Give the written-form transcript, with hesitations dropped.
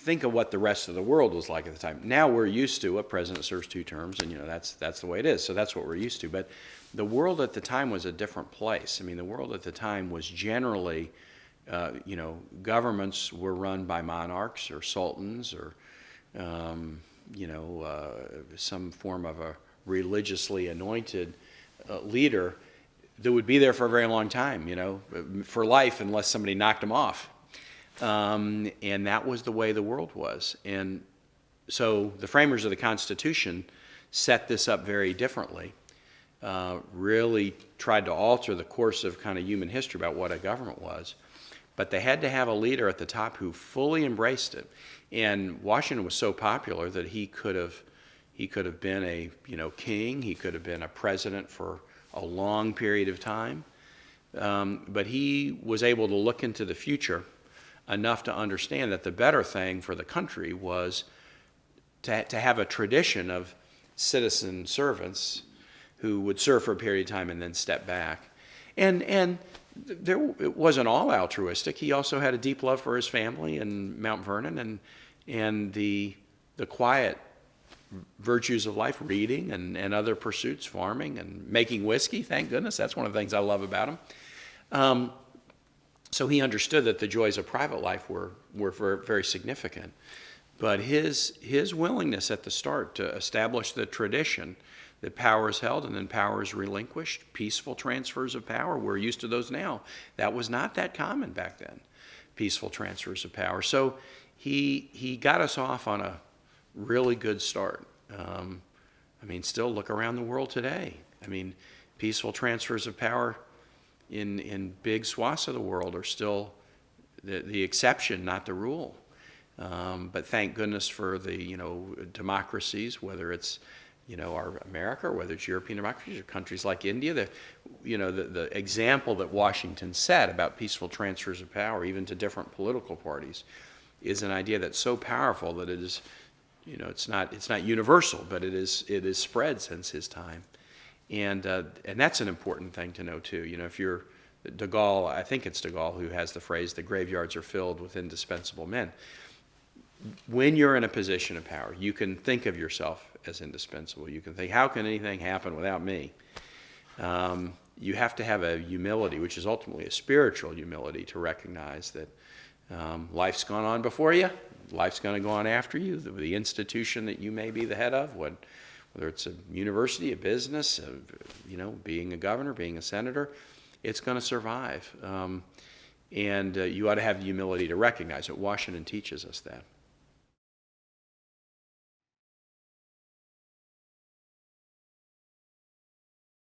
think of what the rest of the world was like at the time. Now we're used to a president serves 2 terms, and that's the way it is. So that's what we're used to. But the world at the time was a different place. I mean, the world at the time was generally, governments were run by monarchs or sultans or, some form of a religiously anointed leader that would be there for a very long time, for life, unless somebody knocked him off. And that was the way the world was. And so the framers of the Constitution set this up very differently, really tried to alter the course of kind of human history about what a government was. But they had to have a leader at the top who fully embraced it. And Washington was so popular that he could have been a king, he could have been a president for a long period of time. But he was able to look into the future enough to understand that the better thing for the country was to have a tradition of citizen servants who would serve for a period of time and then step back. And it wasn't all altruistic. He also had a deep love for his family in Mount Vernon and the quiet virtues of life, reading and other pursuits, farming and making whiskey. Thank goodness. That's one of the things I love about him. So he understood that the joys of private life were very, very significant. But his willingness at the start to establish the tradition that power is held and then power is relinquished, peaceful transfers of power, we're used to those now. That was not that common back then, peaceful transfers of power. So he got us off on a really good start. Still look around the world today. Peaceful transfers of power in big swaths of the world are still the exception, not the rule. But thank goodness for the democracies, whether it's our America, or whether it's European democracies or countries like India. The example that Washington set about peaceful transfers of power, even to different political parties, is an idea that's so powerful that it is, it's not universal, but it is spread since his time. And that's an important thing to know too. If you're De Gaulle, I think it's De Gaulle who has the phrase, "The graveyards are filled with indispensable men." When you're in a position of power, you can think of yourself as indispensable. You can think, how can anything happen without me? You have to have a humility, which is ultimately a spiritual humility, to recognize that life's gone on before you, life's going to go on after you. The institution that you may be the head of, whether it's a university, a business, being a governor, being a senator, it's going to survive. And you ought to have the humility to recognize it. Washington teaches us that.